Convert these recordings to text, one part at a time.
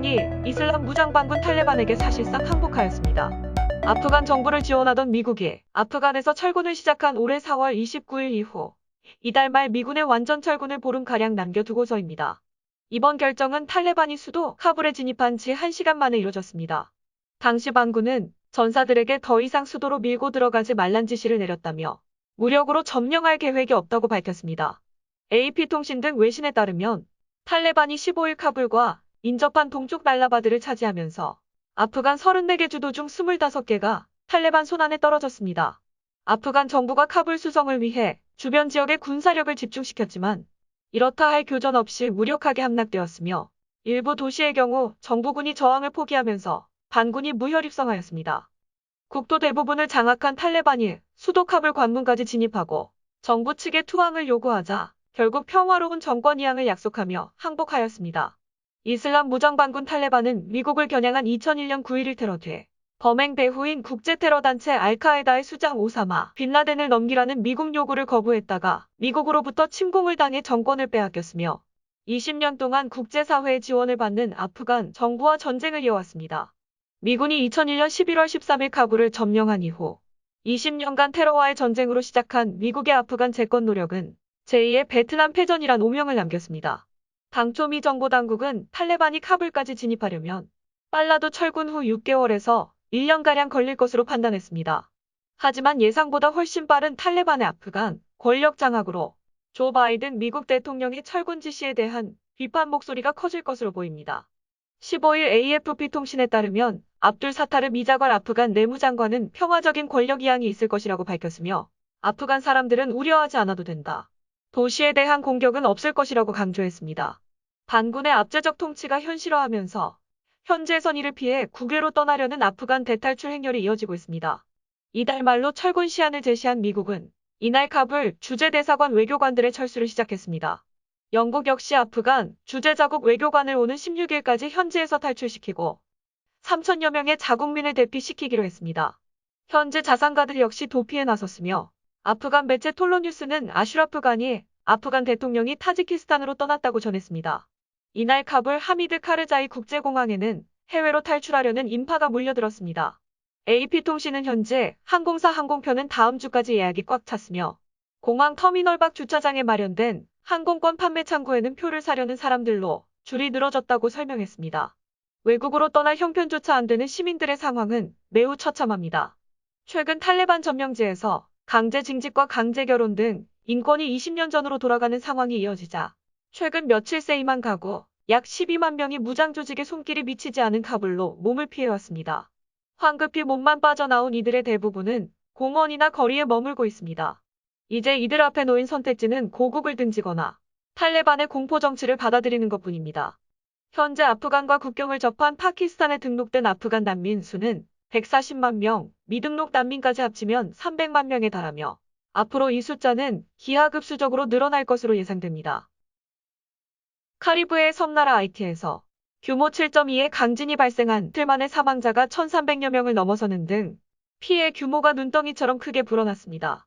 아프간이 이슬람 무장반군 탈레반에게 사실상 항복하였습니다. 아프간 정부를 지원하던 미국이 아프간에서 철군을 시작한 올해 4월 29일 이후 이달 말 미군의 완전 철군을 보름가량 남겨두고서입니다. 이번 결정은 탈레반이 수도 카불에 진입한 지 1시간 만에 이뤄졌습니다. 당시 반군은 전사들에게 더 이상 수도로 밀고 들어가지 말란 지시를 내렸다며 무력으로 점령할 계획이 없다고 밝혔습니다. AP통신 등 외신에 따르면 탈레반이 15일 카불과 인접한 동쪽 날라바드를 차지하면서 아프간 34개 주도 중 25개가 탈레반 손안에 떨어졌습니다. 아프간 정부가 카불 수성을 위해 주변 지역에 군사력을 집중시켰지만 이렇다 할 교전 없이 무력하게 함락되었으며 일부 도시의 경우 정부군이 저항을 포기하면서 반군이 무혈입성하였습니다. 국도 대부분을 장악한 탈레반이 수도 카불 관문까지 진입하고 정부 측에 투항을 요구하자 결국 평화로운 정권 이양을 약속하며 항복하였습니다. 이슬람 무장반군 탈레반은 미국을 겨냥한 2001년 9.11 테러 뒤 범행 배후인 국제테러단체 알카에다의 수장 오사마 빈 라덴을 넘기라는 미국 요구를 거부했다가 미국으로부터 침공을 당해 정권을 빼앗겼으며 20년 동안 국제사회의 지원을 받는 아프간 정부와 전쟁을 이어왔습니다. 미군이 2001년 11월 13일 카불을 점령한 이후 20년간 테러와의 전쟁으로 시작한 미국의 아프간 재건 노력은 제2의 베트남 패전이란 오명을 남겼습니다. 당초 미 정보당국은 탈레반이 카불까지 진입하려면 빨라도 철군 후 6개월에서 1년가량 걸릴 것으로 판단했습니다. 하지만 예상보다 훨씬 빠른 탈레반의 아프간 권력 장악으로 조 바이든 미국 대통령의 철군 지시에 대한 비판 목소리가 커질 것으로 보입니다. 15일 AFP 통신에 따르면 압둘 사타르 미자괄 아프간 내무장관은 평화적인 권력 이양이 있을 것이라고 밝혔으며 아프간 사람들은 우려하지 않아도 된다. 도시에 대한 공격은 없을 것이라고 강조했습니다. 반군의 압제적 통치가 현실화하면서 현재선 이를 피해 국외로 떠나려는 아프간 대탈출 행렬이 이어지고 있습니다. 이달 말로 철군 시한을 제시한 미국은 이날 카불 주재대사관 외교관들의 철수를 시작했습니다. 영국 역시 아프간 주재자국 외교관을 오는 16일까지 현지에서 탈출시키고 3천여 명의 자국민을 대피시키기로 했습니다. 현지 자산가들 역시 도피에 나섰으며 아프간 매체 톨로뉴스는 아슈라프 간이 아프간 대통령이 타지키스탄으로 떠났다고 전했습니다. 이날 카불 하미드 카르자이 국제공항에는 해외로 탈출하려는 인파가 몰려들었습니다. AP통신은 현재 항공사 항공편은 다음 주까지 예약이 꽉 찼으며 공항 터미널 밖 주차장에 마련된 항공권 판매 창구에는 표를 사려는 사람들로 줄이 늘어졌다고 설명했습니다. 외국으로 떠날 형편조차 안 되는 시민들의 상황은 매우 처참합니다. 최근 탈레반 점령지에서 강제 징집과 강제 결혼 등 인권이 20년 전으로 돌아가는 상황이 이어지자 최근 며칠 새 2만 가구, 약 12만 명이 무장 조직의 손길이 미치지 않은 카불로 몸을 피해왔습니다. 황급히 몸만 빠져나온 이들의 대부분은 공원이나 거리에 머물고 있습니다. 이제 이들 앞에 놓인 선택지는 고국을 등지거나 탈레반의 공포 정치를 받아들이는 것뿐입니다. 현재 아프간과 국경을 접한 파키스탄에 등록된 아프간 난민 수는 140만 명, 미등록 난민까지 합치면 300만 명에 달하며 앞으로 이 숫자는 기하급수적으로 늘어날 것으로 예상됩니다. 카리브해 섬나라 하이티에서 규모 7.2의 강진이 발생한 이틀 만에 사망자가 1,300여 명을 넘어서는 등 피해 규모가 눈덩이처럼 크게 불어났습니다.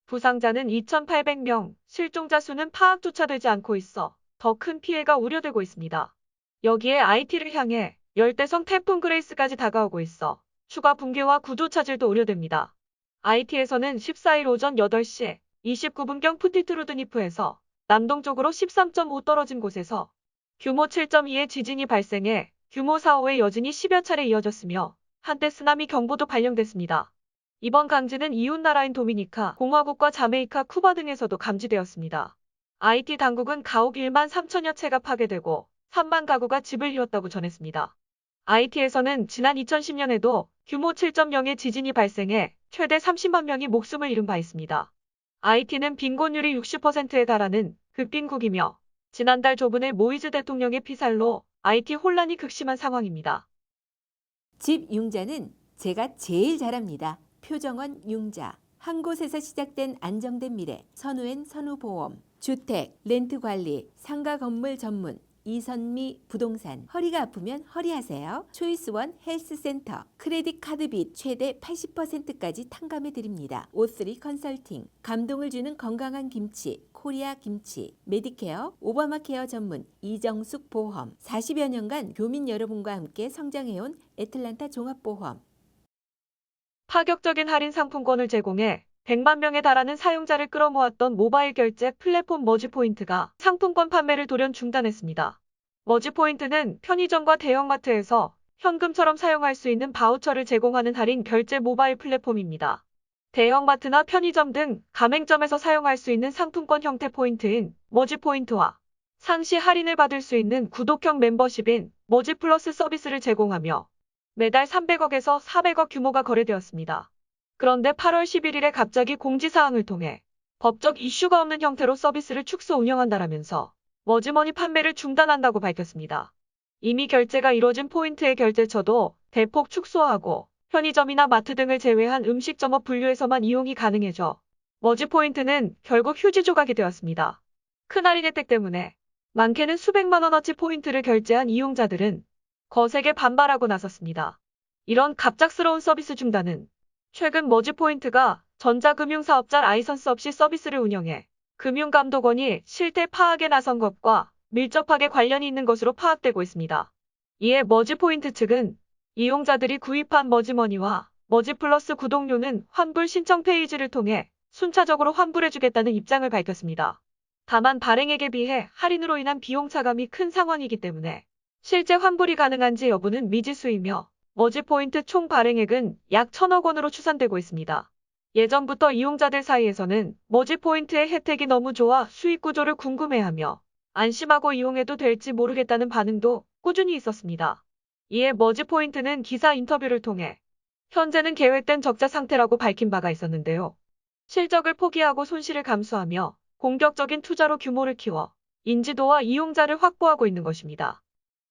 부상자는 2,800명, 실종자 수는 파악조차 되지 않고 있어 더 큰 피해가 우려되고 있습니다. 여기에 하이티를 향해 열대성 태풍 그레이스까지 다가오고 있어 추가 붕괴와 구조 차질도 우려됩니다. 하이티에서는 14일 오전 8시 29분경 푸티트루드니프에서 남동쪽으로 13.5 떨어진 곳에서 규모 7.2의 지진이 발생해 규모 4.5의 여진이 10여 차례 이어졌으며 한때 쓰나미 경보도 발령됐습니다. 이번 강진은 이웃나라인 도미니카 공화국과 자메이카, 쿠바 등에서도 감지되었습니다. 하이티 당국은 가옥 1만 3천여 채가 파괴되고 3만 가구가 집을 잃었다고 전했습니다. 하이티에서는 지난 2010년에도 규모 7.0의 지진이 발생해 최대 30만 명이 목숨을 잃은 바 있습니다. 하이티는 빈곤율이 60%에 달하는 극빈국이며 지난달 조분의 모이즈 대통령의 피살로 하이티 혼란이 극심한 상황입니다. 집 융자는 제가 제일 잘합니다. 표정원 융자. 한 곳에서 시작된 안정된 미래. 선우엔 선우보험. 주택, 렌트 관리, 상가 건물 전문. 이선미 부동산, 허리가 아프면 허리하세요. 초이스원 헬스센터, 크레딧 카드 빚 최대 80%까지 탕감해 드립니다. O3 컨설팅, 감동을 주는 건강한 김치, 코리아 김치, 메디케어, 오바마케어 전문 이정숙 보험, 40여 년간 교민 여러분과 함께 성장해온 애틀란타 종합보험. 파격적인 할인 상품권을 제공해 100만 명에 달하는 사용자를 끌어모았던 모바일 결제 플랫폼 머지포인트가 상품권 판매를 돌연 중단했습니다. 머지포인트는 편의점과 대형마트에서 현금처럼 사용할 수 있는 바우처를 제공하는 할인 결제 모바일 플랫폼입니다. 대형마트나 편의점 등 가맹점에서 사용할 수 있는 상품권 형태 포인트인 머지포인트와 상시 할인을 받을 수 있는 구독형 멤버십인 머지플러스 서비스를 제공하며 매달 300억에서 400억 규모가 거래되었습니다. 그런데 8월 11일에 갑자기 공지사항을 통해 법적 이슈가 없는 형태로 서비스를 축소 운영한다라면서 머지머니 판매를 중단한다고 밝혔습니다. 이미 결제가 이뤄진 포인트의 결제처도 대폭 축소하고 편의점이나 마트 등을 제외한 음식점업 분류에서만 이용이 가능해져 머지포인트는 결국 휴지 조각이 되었습니다. 큰 할인 혜택 때문에 많게는 수백만 원어치 포인트를 결제한 이용자들은 거세게 반발하고 나섰습니다. 이런 갑작스러운 서비스 중단은 최근 머지포인트가 전자금융사업자 라이선스 없이 서비스를 운영해 금융감독원이 실태 파악에 나선 것과 밀접하게 관련이 있는 것으로 파악되고 있습니다. 이에 머지포인트 측은 이용자들이 구입한 머지머니와 머지플러스 구독료는 환불 신청 페이지를 통해 순차적으로 환불해주겠다는 입장을 밝혔습니다. 다만 발행액에 비해 할인으로 인한 비용 차감이 큰 상황이기 때문에 실제 환불이 가능한지 여부는 미지수이며 머지포인트 총 발행액은 약 1,000억 원으로 추산되고 있습니다. 예전부터 이용자들 사이에서는 머지포인트의 혜택이 너무 좋아 수익 구조를 궁금해하며 안심하고 이용해도 될지 모르겠다는 반응도 꾸준히 있었습니다. 이에 머지포인트는 기사 인터뷰를 통해 현재는 계획된 적자 상태라고 밝힌 바가 있었는데요. 실적을 포기하고 손실을 감수하며 공격적인 투자로 규모를 키워 인지도와 이용자를 확보하고 있는 것입니다.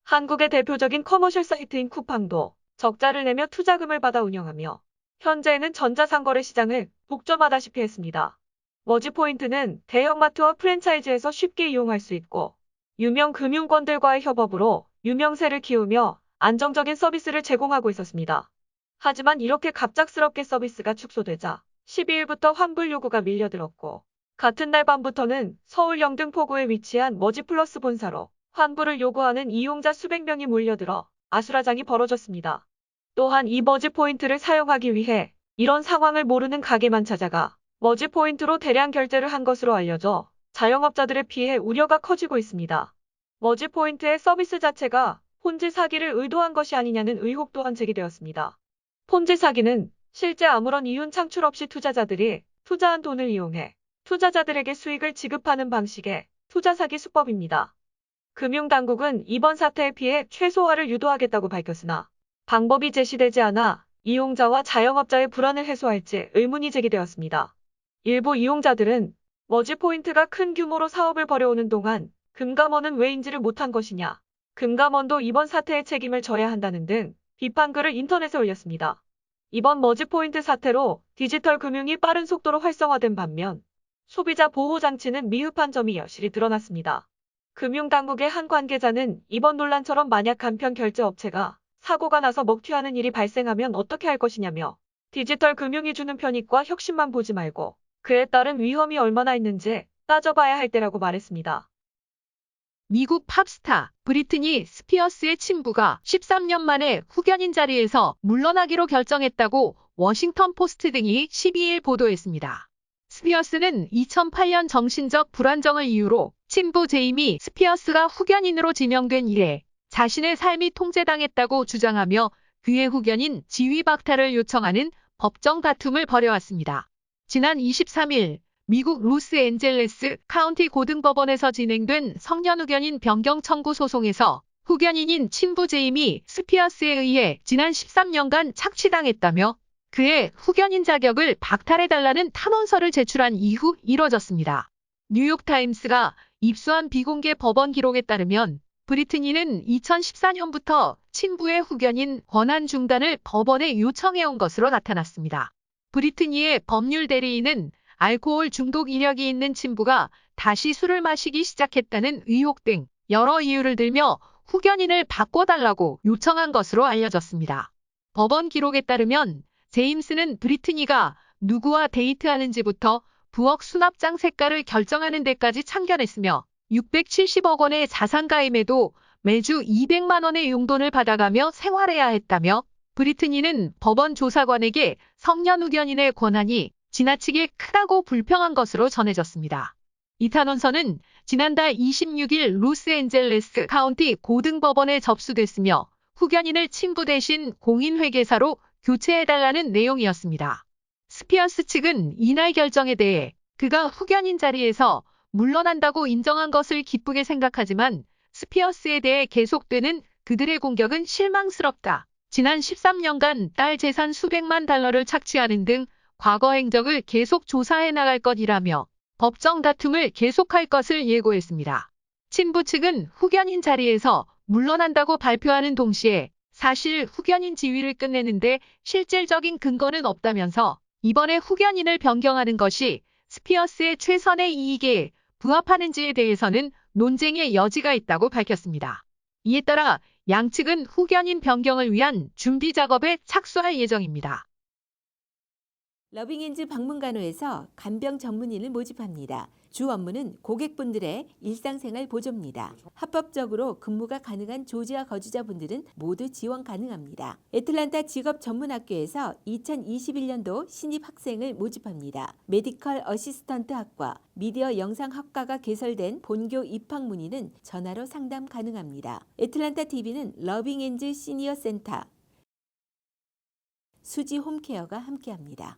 한국의 대표적인 커머셜 사이트인 쿠팡도 적자를 내며 투자금을 받아 운영하며 현재는 전자상거래 시장을 독점하다시피 했습니다. 머지포인트는 대형마트와 프랜차이즈에서 쉽게 이용할 수 있고 유명 금융권들과의 협업으로 유명세를 키우며 안정적인 서비스를 제공하고 있었습니다. 하지만 이렇게 갑작스럽게 서비스가 축소되자 12일부터 환불 요구가 밀려들었고 같은 날 밤부터는 서울 영등포구에 위치한 머지플러스 본사로 환불을 요구하는 이용자 수백 명이 몰려들어 아수라장이 벌어졌습니다. 또한 이 머지포인트를 사용하기 위해 이런 상황을 모르는 가게만 찾아가 머지포인트로 대량 결제를 한 것으로 알려져 자영업자들의 피해 우려가 커지고 있습니다. 머지포인트의 서비스 자체가 폰지 사기를 의도한 것이 아니냐는 의혹 또한 제기되었습니다. 폰지 사기는 실제 아무런 이윤 창출 없이 투자자들이 투자한 돈을 이용해 투자자들에게 수익을 지급하는 방식의 투자 사기 수법입니다. 금융당국은 이번 사태의 피해 최소화를 유도하겠다고 밝혔으나 방법이 제시되지 않아 이용자와 자영업자의 불안을 해소할지 의문이 제기되었습니다. 일부 이용자들은 머지포인트가 큰 규모로 사업을 벌여오는 동안 금감원은 왜 인지를 못한 것이냐, 금감원도 이번 사태의 책임을 져야 한다는 등 비판글을 인터넷에 올렸습니다. 이번 머지포인트 사태로 디지털 금융이 빠른 속도로 활성화된 반면 소비자 보호 장치는 미흡한 점이 여실히 드러났습니다. 금융당국의 한 관계자는 이번 논란처럼 만약 간편 결제 업체가 사고가 나서 먹튀하는 일이 발생하면 어떻게 할 것이냐며 디지털 금융이 주는 편익과 혁신만 보지 말고 그에 따른 위험이 얼마나 있는지 따져봐야 할 때라고 말했습니다. 미국 팝스타 브리트니 스피어스의 친부가 13년 만에 후견인 자리에서 물러나기로 결정했다고 워싱턴 포스트 등이 12일 보도했습니다. 스피어스는 2008년 정신적 불안정을 이유로 친부 제이미 스피어스가 후견인으로 지명된 이래 자신의 삶이 통제당했다고 주장하며 그의 후견인 지위 박탈을 요청하는 법정 다툼을 벌여왔습니다. 지난 23일 미국 로스앤젤레스 카운티 고등법원에서 진행된 성년 후견인 변경 청구 소송에서 후견인인 친부 제이미 스피어스에 의해 지난 13년간 착취당했다며 그의 후견인 자격을 박탈해달라는 탄원서를 제출한 이후 이뤄졌습니다. 뉴욕타임스가 입수한 비공개 법원 기록에 따르면 브리트니는 2014년부터 친부의 후견인 권한 중단을 법원에 요청해온 것으로 나타났습니다. 브리트니의 법률 대리인은 알코올 중독 이력이 있는 친부가 다시 술을 마시기 시작했다는 의혹 등 여러 이유를 들며 후견인을 바꿔달라고 요청한 것으로 알려졌습니다. 법원 기록에 따르면 제임스는 브리트니가 누구와 데이트하는지부터 부엌 수납장 색깔을 결정하는 데까지 참견했으며 670억 원의 자산가임에도 매주 200만 원의 용돈을 받아가며 생활해야 했다며 브리트니는 법원 조사관에게 성년 후견인의 권한이 지나치게 크다고 불평한 것으로 전해졌습니다. 이 탄원서는 지난달 26일 로스앤젤레스 카운티 고등법원에 접수됐으며 후견인을 친부 대신 공인회계사로 교체해달라는 내용이었습니다. 스피어스 측은 이날 결정에 대해 그가 후견인 자리에서 물러난다고 인정한 것을 기쁘게 생각하지만 스피어스에 대해 계속되는 그들의 공격은 실망스럽다. 지난 13년간 딸 재산 수백만 달러를 착취하는 등 과거 행적을 계속 조사해 나갈 것이라며 법정 다툼을 계속할 것을 예고했습니다. 친부 측은 후견인 자리에서 물러난다고 발표하는 동시에 사실 후견인 지위를 끝내는데 실질적인 근거는 없다면서 이번에 후견인을 변경하는 것이 스피어스의 최선의 이익에 부합하는지에 대해서는 논쟁의 여지가 있다고 밝혔습니다. 이에 따라 양측은 후견인 변경을 위한 준비 작업에 착수할 예정입니다. 러빙엔즈 방문간호에서 간병 전문의를 모집합니다. 주 업무는 고객분들의 일상생활 보조입니다. 합법적으로 근무가 가능한 조지아 거주자분들은 모두 지원 가능합니다. 애틀란타 직업전문학교에서 2021년도 신입 학생을 모집합니다. 메디컬 어시스턴트 학과, 미디어 영상학과가 개설된 본교 입학 문의는 전화로 상담 가능합니다. 애틀란타 TV는 러빙엔즈 시니어 센터, 수지 홈케어가 함께합니다.